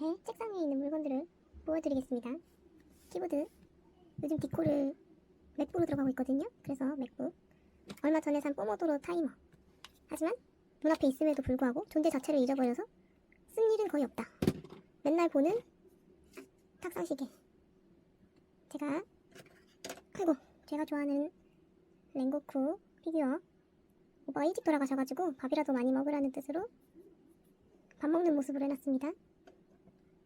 제 책상 위에 있는 물건들을 보여드리겠습니다. 키보드, 요즘 디코를 맥북으로 들어가고 있거든요. 그래서 맥북, 얼마 전에 산 뽀모도로 타이머. 하지만 눈앞에 있음에도 불구하고 존재 자체를 잊어버려서 쓴 일은 거의 없다. 맨날 보는 탁상시계. 제가 좋아하는 랭고쿠 피규어. 오빠가 일찍 돌아가셔가지고 밥이라도 많이 먹으라는 뜻으로 밥 먹는 모습으로 해놨습니다.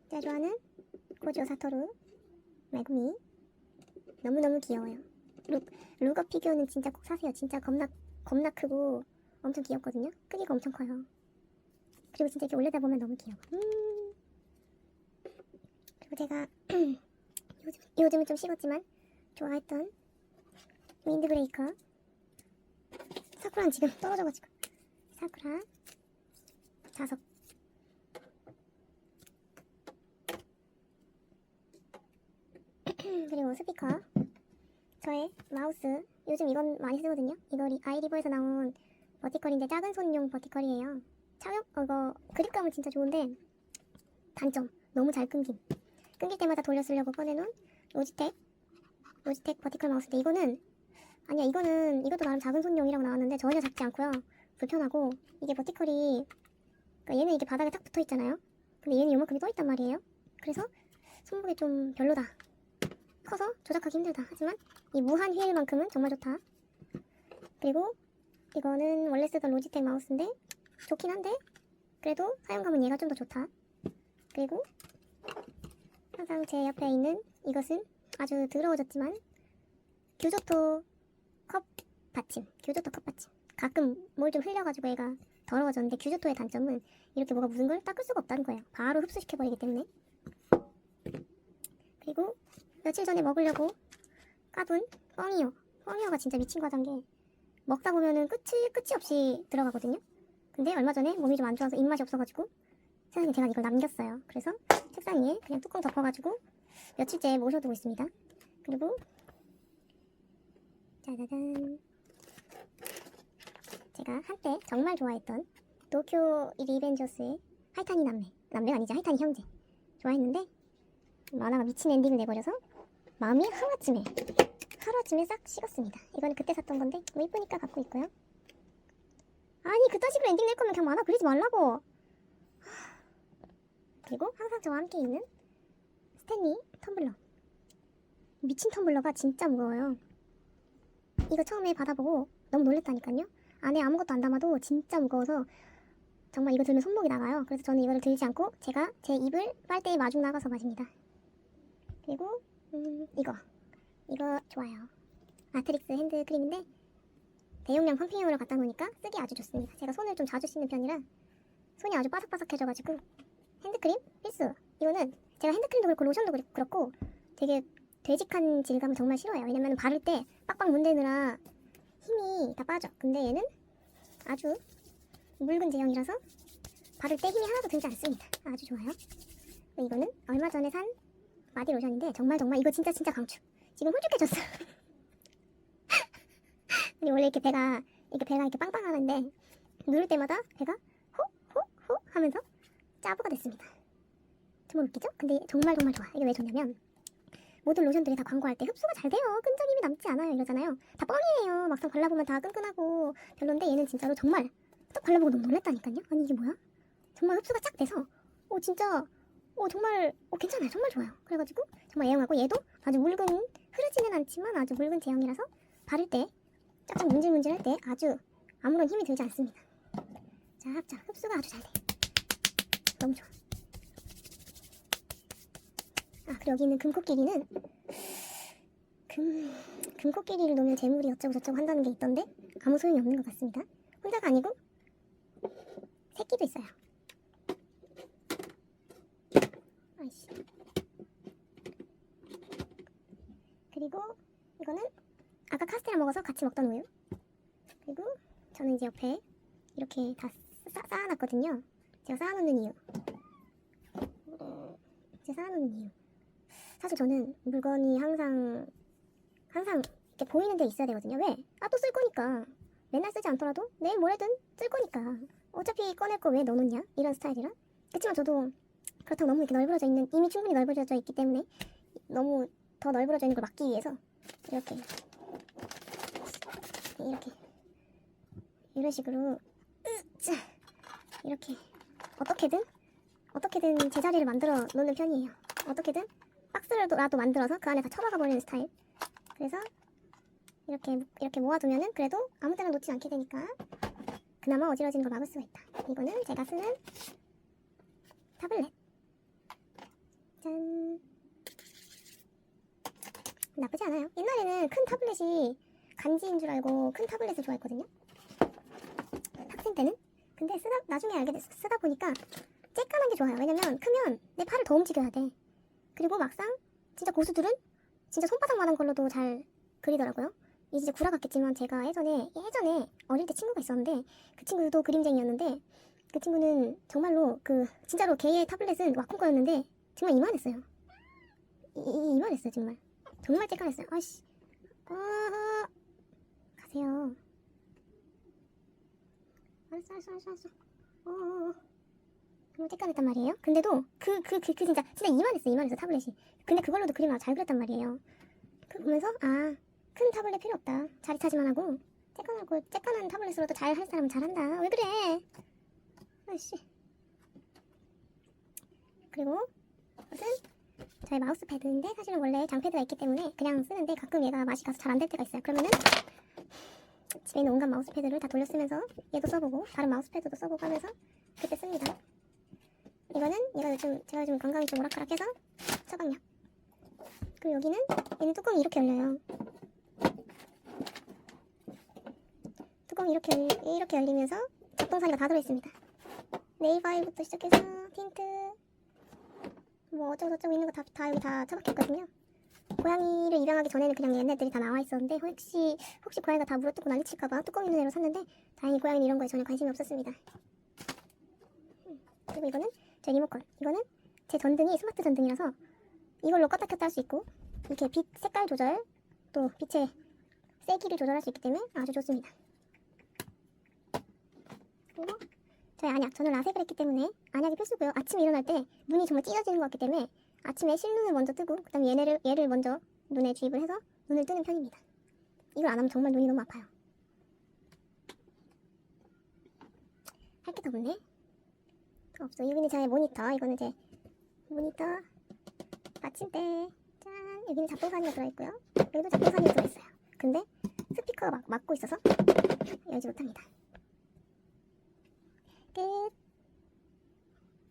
제가 좋아하는 고지오 사토루 메구미. 너무너무 귀여워요. 루거 피규어는 진짜 꼭 사세요. 진짜 겁나 크고 엄청 귀엽거든요. 크기가 엄청 커요. 그리고 진짜 이렇게 올려다 보면 너무 귀여워. 그리고 제가 요즘은 좀 식었지만 좋아했던 윈드브레이커. 사쿠라는 지금 떨어져가지고. 사쿠라 자석. 그리고 스피커. 저의 마우스. 요즘 이건 많이 쓰거든요. 이거 아이리버에서 나온 버티컬인데 작은 손용 버티컬이에요. 이거 그립감은 진짜 좋은데 단점, 너무 잘 끊김. 끊길 때마다 돌려 쓰려고 꺼내놓은 로지텍 버티컬 마우스인데 이것도 나름 작은 손용이라고 나왔는데 전혀 작지 않고요. 불편하고, 이게 버티컬이, 그러니까 얘는 이게 바닥에 탁 붙어 있잖아요. 근데 얘는 요만큼이 떠 있단 말이에요. 그래서 손목에 좀 별로다. 커서 조작하기 힘들다. 하지만 이 무한 휠만큼은 정말 좋다. 그리고 이거는 원래 쓰던 로지텍 마우스인데 좋긴 한데 그래도 사용감은 얘가 좀 더 좋다. 그리고 항상 제 옆에 있는 이것은 아주 더러워졌지만 규조토 컵 받침. 가끔 뭘 좀 흘려가지고 얘가 더러워졌는데, 규조토의 단점은 이렇게 뭐가 묻은 걸 닦을 수가 없다는 거예요. 바로 흡수시켜버리기 때문에. 그리고 며칠 전에 먹으려고 까분 뻥이어가 진짜 미친 과자인 게, 먹다 보면은 끝이 없이 들어가거든요. 근데 얼마 전에 몸이 좀 안 좋아서 입맛이 없어가지고 세상에 제가 이걸 남겼어요. 그래서 책상 위에 그냥 뚜껑 덮어가지고 며칠째 모셔두고 있습니다. 그리고 짜자잔, 제가 한때 정말 좋아했던 도쿄 리벤저스의 하이타니 남매가 아니지, 하이타니 형제 좋아했는데 만화가 미친 엔딩을 내버려서 마음이 하루아침에 싹 식었습니다. 이거는 그때 샀던 건데 뭐 이쁘니까 갖고 있고요. 아니, 그딴 식으로 엔딩 낼 거면 그냥 만화 그리지 말라고. 그리고 항상 저와 함께 있는 스탠리 텀블러. 미친 텀블러가 진짜 무거워요. 이거 처음에 받아보고 너무 놀랬다니까요. 안에 아무것도 안 담아도 진짜 무거워서 정말 이거 들면 손목이 나가요. 그래서 저는 이거를 들지 않고 제가 제 입을 빨대에 마중 나가서 마십니다. 그리고 이거 좋아요. 아트릭스 핸드크림인데 대용량 펌핑용으로 갖다 놓으니까 쓰기 아주 좋습니다. 제가 손을 좀 자주 씻는 편이라 손이 아주 바삭바삭해져가지고 핸드크림 필수. 이거는 제가 핸드크림도 그렇고 로션도 그렇고 되게 되직한 질감을 정말 싫어해요. 왜냐면 바를 때 빡빡 문대느라 힘이 다 빠져. 근데 얘는 아주 묽은 제형이라서 바를 때 힘이 하나도 들지 않습니다. 아주 좋아요. 이거는 얼마 전에 산 마디 로션인데 정말 이거 진짜 강추. 지금 홀쭉해졌어요. 아니, 원래 이렇게 배가 이렇게 빵빵하는데 누를 때마다 배가 호 하면서 짜부가 됐습니다. 정말 웃기죠? 근데 정말 좋아. 이게 왜 좋냐면 모든 로션들이 다 광고할 때 흡수가 잘 돼요, 끈적임이 남지 않아요 이러잖아요. 다 뻥이에요. 막상 발라보면 다 끈끈하고 별론데 얘는 진짜로 정말 딱 발라보고 너무 놀랐다니까요. 아니, 이게 뭐야? 정말 흡수가 쫙 돼서 진짜 정말 괜찮아요. 정말 좋아요. 그래가지고 정말 애용하고, 얘도 아주 흐르지는 않지만 아주 묽은 제형이라서 바를 때 쫙쫙 문질문질할 때 아주 아무런 힘이 들지 않습니다. 쫙 흡수가 아주 잘 돼. 너무 좋아. 그리고 여기 있는 금코끼리는 금코끼리를 놓으면 재물이 어쩌고 저쩌고 한다는 게 있던데 아무 소용이 없는 것 같습니다. 혼자가 아니고 새끼도 있어요. 아이씨. 그리고 이거는 아까 카스테라 먹어서 같이 먹던 우유. 그리고 저는 이제 옆에 이렇게 다 쌓아놨거든요. 제가 쌓아놓는 이유. 사실 저는 물건이 항상 이렇게 보이는 데 있어야 되거든요. 왜? 또 쓸 거니까. 맨날 쓰지 않더라도 내일 모레든 쓸 거니까. 어차피 꺼낼 거 왜 넣어놓냐? 이런 스타일이라. 그치만 저도 그렇다고 너무 이렇게 넓어져 있는, 이미 충분히 넓어져 있기 때문에 너무 더 넓어져 있는 걸 막기 위해서 이렇게 이런 식으로 이렇게 어떻게든 제자리를 만들어 놓는 편이에요. 어떻게든 박스라도 만들어서 그 안에 다 처박아 버리는 스타일. 그래서 이렇게 모아두면은 그래도 아무 데나 놓지 않게 되니까 그나마 어지러지는 걸 막을 수가 있다. 이거는 제가 쓰는 타블렛. 짠. 나쁘지 않아요. 옛날에는 큰 타블렛이 간지인 줄 알고 큰 타블렛을 좋아했거든요. 학생 때는. 근데 나중에 알게 됐어. 쓰다 보니까 쬐깐한 게 좋아요. 왜냐면 크면 내 팔을 더 움직여야 돼. 그리고 막상 진짜 고수들은 진짜 손바닥만한 걸로도 잘 그리더라고요. 이제 진짜 구라 같겠지만 제가 예전에 어릴 때 친구가 있었는데 그 친구도 그림쟁이였는데 그 친구는 정말로 진짜로 걔의 타블렛은 와콤 거였는데 정말 이만했어요. 이만했어요 정말. 정말 쬐깐했어요. 아씨. 가세요. 알았어. 정말 쬐깐했단 말이에요. 근데도 진짜 이만했어 타블렛이. 근데 그걸로도 그림을 잘 그렸단 말이에요. 보면서 큰 타블렛 필요 없다. 자리 차지만 하고 쬐깐한 타블렛으로도 잘 할 사람은 잘한다. 왜 그래? 아씨. 그리고 이것은 저의 마우스 패드인데 사실은 원래 장패드가 있기 때문에 그냥 쓰는데 가끔 얘가 맛이 가서 잘 안 될 때가 있어요. 그러면은 집에 있는 온갖 마우스 패드를 다 돌려 쓰면서 얘도 써보고 다른 마우스 패드도 써보고 하면서 그때 씁니다. 이거 제가 요즘 건강이 좀 오락가락해서 처방약. 그리고 얘는 뚜껑이 이렇게 열려요. 뚜껑이 이렇게 열리면서 잡동사니가 다 들어있습니다. 네일 파일부터 시작해서 틴트 뭐 어쩌고저쩌고 있는 거 다 여기 다 처박혔거든요. 고양이를 입양하기 전에는 그냥 얘네들이 다 나와 있었는데 혹시 고양이가 다 물어뜯고 난리칠까봐 뚜껑 있는 애로 샀는데 다행히 고양이는 이런 거에 전혀 관심이 없었습니다. 그리고 이거는 제 리모컨. 이거는 제 전등이 스마트 전등이라서 이걸로 껐다 켰다 할 수 있고 이렇게 빛 색깔 조절 또 빛의 세기를 조절할 수 있기 때문에 아주 좋습니다. 그리고 저의 안약. 저는 라섹을 했기 때문에 안약이 필수고요. 아침에 일어날 때 눈이 정말 찢어지는 것 같기 때문에 아침에 실눈을 먼저 뜨고 그 다음에 얘를 먼저 눈에 주입을 해서 눈을 뜨는 편입니다. 이걸 안 하면 정말 눈이 너무 아파요. 할 게 더 없네. 없어. 여기는 제 모니터. 이거는 제 모니터 받침대. 짠. 여기는 잡동사니가 들어있고요. 여기도 잡동사니가 들어있어요. 근데 스피커가 막고 있어서 열지 못합니다. 끝.